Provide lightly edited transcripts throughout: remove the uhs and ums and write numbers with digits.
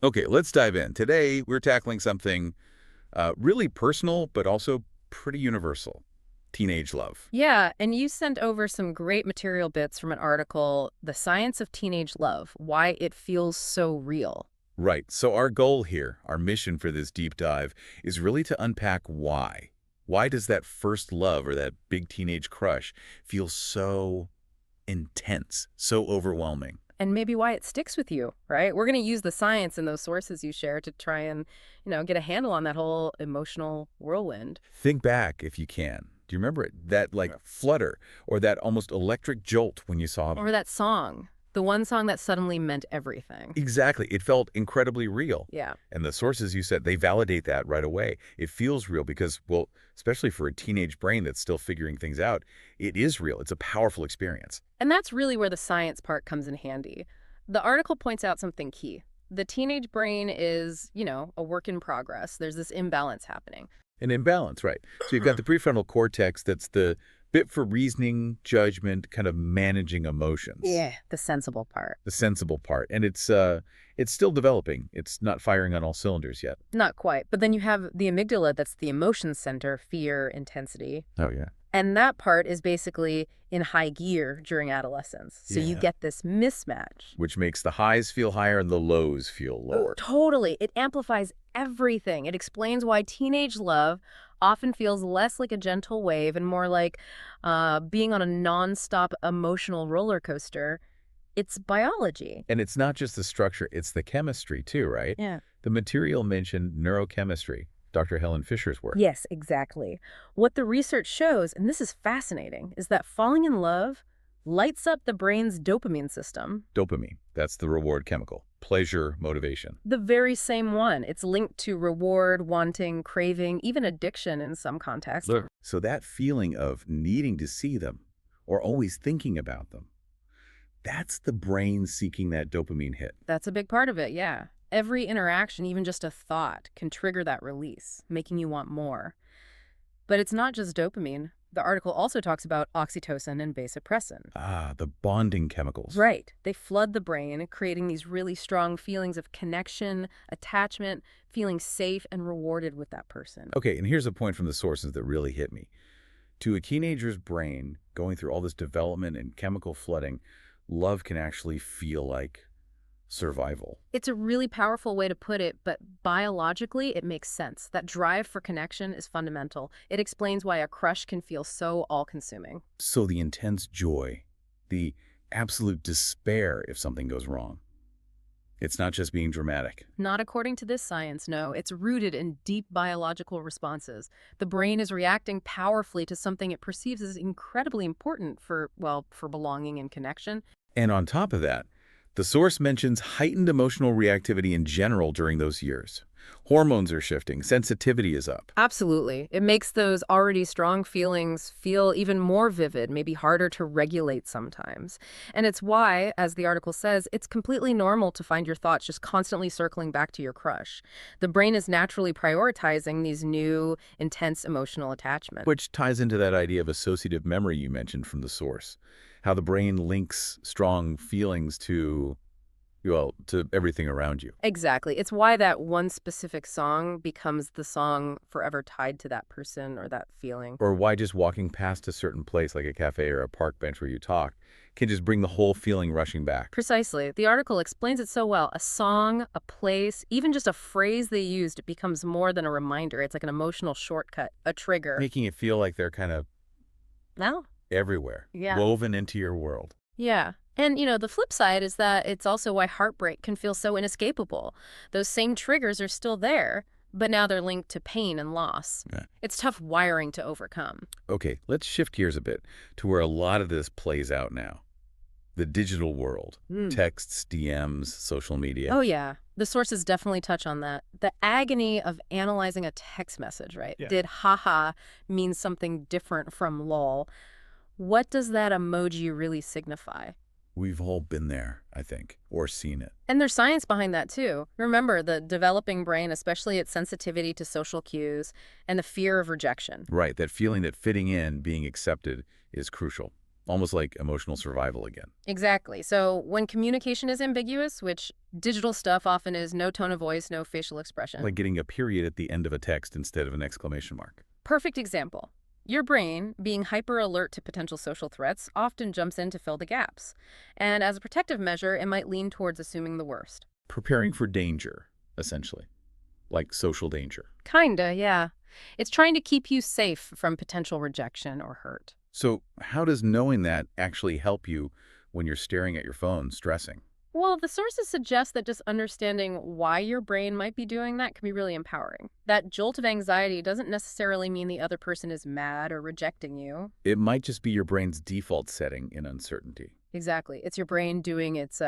Okay, let's dive in. Today, we're tackling something really personal, but also pretty universal. Teenage love. Yeah, and you sent over some great material bits from an article, The Science of Teenage Love, Why It Feels So Real. Right, so our goal here, our mission for this deep dive, is really to unpack why. Why does that first love or that big teenage crush feel so intense, so overwhelming? And maybe why it sticks with you, right? We're going to use the science and those sources you share to try and, get a handle on that whole emotional whirlwind. Think back if you can. Do you remember it? That flutter or that almost electric jolt when you saw them? Or that song, the one song that suddenly meant everything. Exactly. It felt incredibly real. Yeah. And the sources you said, they validate that right away. It feels real because, well, especially for a teenage brain that's still figuring things out, it is real. It's a powerful experience. And that's really where the science part comes in handy. The article points out something key. The teenage brain is, a work in progress. There's this imbalance happening. An imbalance, right? So you've got the prefrontal cortex that's the bit for reasoning, judgment, kind of managing emotions. Yeah. The sensible part. The sensible part. And it's still developing. It's not firing on all cylinders yet. Not quite. But then you have the amygdala, that's the emotion center, fear, intensity. Oh, yeah. And that part is basically in high gear during adolescence. So you Yeah. get this mismatch. Which makes the highs feel higher and the lows feel lower. Totally. It amplifies everything. It explains why teenage love often feels less like a gentle wave and more like being on a nonstop emotional roller coaster. It's biology. And it's not just the structure, it's the chemistry too, right? Yeah. The material mentioned neurochemistry, Dr. Helen Fisher's work. Yes, exactly. What the research shows, and this is fascinating, is that falling in love lights up the brain's dopamine system. Dopamine, that's the reward chemical. Pleasure, motivation. The very same one. It's linked to reward, wanting, craving, even addiction in some contexts. Look. So that feeling of needing to see them or always thinking about them, that's the brain seeking that dopamine hit. That's a big part of it, yeah. Every interaction, even just a thought, can trigger that release, making you want more. But it's not just dopamine. The article also talks about oxytocin and vasopressin. Ah, the bonding chemicals. Right. They flood the brain, creating these really strong feelings of connection, attachment, feeling safe and rewarded with that person. Okay, and here's a point from the sources that really hit me. To a teenager's brain, going through all this development and chemical flooding, love can actually feel like survival. It's a really powerful way to put it, but biologically, it makes sense. That drive for connection is fundamental. It explains why a crush can feel so all-consuming. So the intense joy, the absolute despair if something goes wrong. It's not just being dramatic. Not according to this science, no. It's rooted in deep biological responses. The brain is reacting powerfully to something it perceives as incredibly important for belonging and connection. And on top of that, the source mentions heightened emotional reactivity in general during those years. Hormones are shifting, sensitivity is up. Absolutely. It makes those already strong feelings feel even more vivid, maybe harder to regulate sometimes. And it's why, as the article says, it's completely normal to find your thoughts just constantly circling back to your crush. The brain is naturally prioritizing these new, intense emotional attachments. Which ties into that idea of associative memory you mentioned from the source. How the brain links strong feelings to, well, to everything around you. Exactly. It's why that one specific song becomes the song forever tied to that person or that feeling. Or why just walking past a certain place like a cafe or a park bench where you talk can just bring the whole feeling rushing back. Precisely. The article explains it so well. A song, a place, even just a phrase they used, it becomes more than a reminder. It's like an emotional shortcut, a trigger. Making it feel like they're kind of No? everywhere, Yeah. woven into your world. Yeah. And, the flip side is that it's also why heartbreak can feel so inescapable. Those same triggers are still there, but now they're linked to pain and loss. Yeah. It's tough wiring to overcome. Okay, let's shift gears a bit to where a lot of this plays out now. The digital world. Texts, DMs, social media. Oh, yeah. The sources definitely touch on that. The agony of analyzing a text message, right? Yeah. Did haha mean something different from lol? What does that emoji really signify? We've all been there, I think, or seen it. And there's science behind that, too. Remember, the developing brain, especially its sensitivity to social cues and the fear of rejection. Right, that feeling that fitting in, being accepted, is crucial. almost like emotional survival again. Exactly. So when communication is ambiguous, which digital stuff often is, no tone of voice, no facial expression. Like getting a period at the end of a text instead of an exclamation mark. Perfect example. Your brain, being hyper alert to potential social threats, often jumps in to fill the gaps. And as a protective measure, it might lean towards assuming the worst. Preparing for danger, essentially. Like social danger. Kinda, yeah. It's trying to keep you safe from potential rejection or hurt. So how does knowing that actually help you when you're staring at your phone, stressing? Well, the sources suggest that just understanding why your brain might be doing that can be really empowering. That jolt of anxiety doesn't necessarily mean the other person is mad or rejecting you. It might just be your brain's default setting in uncertainty. Exactly. It's your brain doing its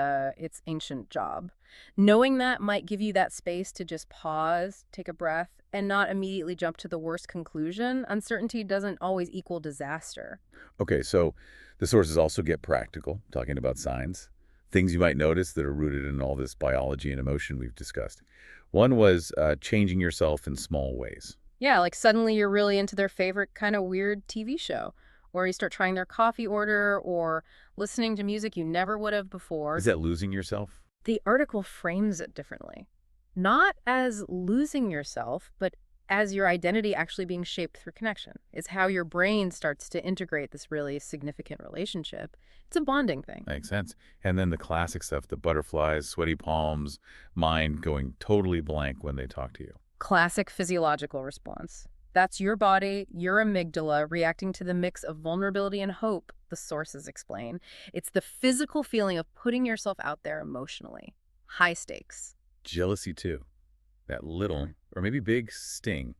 ancient job. Knowing that might give you that space to just pause, take a breath, and not immediately jump to the worst conclusion. Uncertainty doesn't always equal disaster. Okay, so the sources also get practical, talking about signs. Things you might notice that are rooted in all this biology and emotion we've discussed. One was changing yourself in small ways. Yeah, like suddenly you're really into their favorite kind of weird TV show, or you start trying their coffee order, or listening to music you never would have before. Is that losing yourself? The article frames it differently. Not as losing yourself, but as your identity actually being shaped through connection. It's how your brain starts to integrate this really significant relationship. It's a bonding thing. Makes sense. And then the classic stuff, the butterflies, sweaty palms, mind going totally blank when they talk to you. Classic physiological response. That's your body, your amygdala, reacting to the mix of vulnerability and hope, the sources explain. It's the physical feeling of putting yourself out there emotionally. High stakes. Jealousy, too. That little, or maybe big sting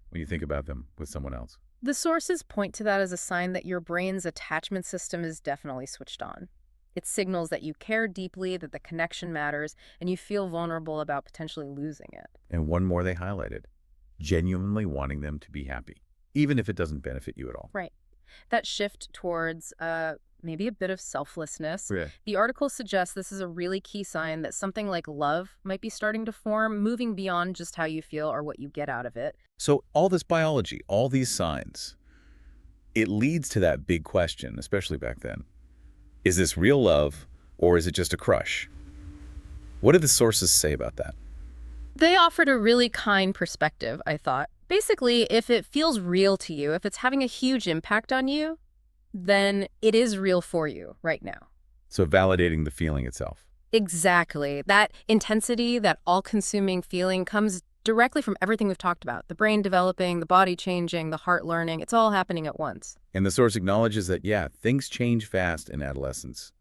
when you think about them with someone else. The sources point to that as a sign that your brain's attachment system is definitely switched on. It signals that you care deeply, that the connection matters, and you feel vulnerable about potentially losing it. And one more they highlighted, genuinely wanting them to be happy, even if it doesn't benefit you at all. Right. That shift towards maybe a bit of selflessness. Yeah. The article suggests this is a really key sign that something like love might be starting to form, moving beyond just how you feel or what you get out of it. So all this biology, all these signs, it leads to that big question, especially back then. Is this real love or is it just a crush? What did the sources say about that? They offered a really kind perspective, I thought. Basically, if it feels real to you, if it's having a huge impact on you, then it is real for you right now. So validating the feeling itself. Exactly. That intensity, that all-consuming feeling comes directly from everything we've talked about. The brain developing, the body changing, the heart learning. It's all happening at once. And the source acknowledges that, yeah, things change fast in adolescence.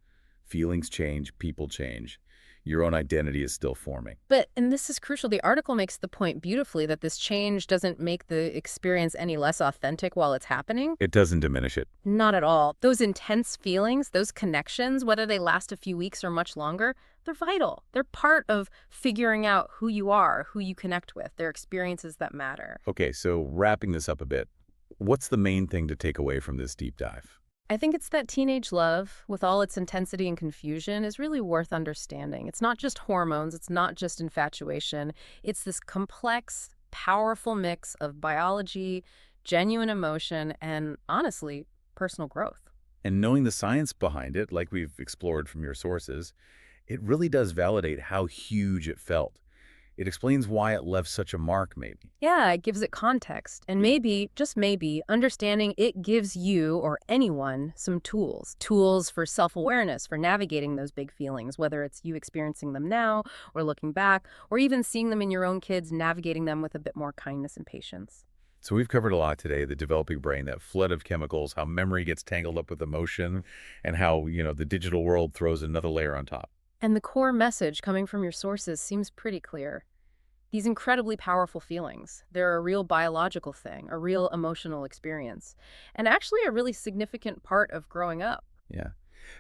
Feelings change, people change. Your own identity is still forming. But, and this is crucial, the article makes the point beautifully that this change doesn't make the experience any less authentic while it's happening. It doesn't diminish it. Not at all. Those intense feelings, those connections, whether they last a few weeks or much longer, they're vital. They're part of figuring out who you are, who you connect with. They're experiences that matter. Okay, so wrapping this up a bit, what's the main thing to take away from this deep dive? I think it's that teenage love, with all its intensity and confusion, is really worth understanding. It's not just hormones, it's not just infatuation. It's this complex, powerful mix of biology, genuine emotion, and honestly, personal growth. And knowing the science behind it, like we've explored from your sources, it really does validate how huge it felt. It explains why it left such a mark, maybe. Yeah, it gives it context. And maybe, just maybe, understanding it gives you or anyone some tools. Tools for self-awareness, for navigating those big feelings, whether it's you experiencing them now or looking back, or even seeing them in your own kids, navigating them with a bit more kindness and patience. So we've covered a lot today, the developing brain, that flood of chemicals, how memory gets tangled up with emotion, and how, the digital world throws another layer on top. And the core message coming from your sources seems pretty clear. These incredibly powerful feelings, they're a real biological thing, a real emotional experience, and actually a really significant part of growing up. Yeah.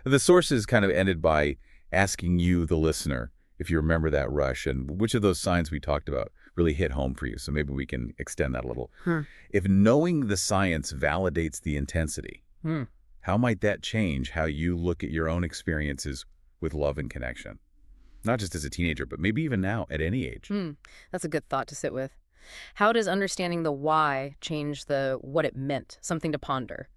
The sources kind of ended by asking you, the listener, if you remember that rush and which of those signs we talked about really hit home for you. So maybe we can extend that a little. If knowing the science validates the intensity, how might that change how you look at your own experiences with love and connection? Not just as a teenager, but maybe even now at any age. That's a good thought to sit with. How does understanding the why change the what it meant? Something to ponder.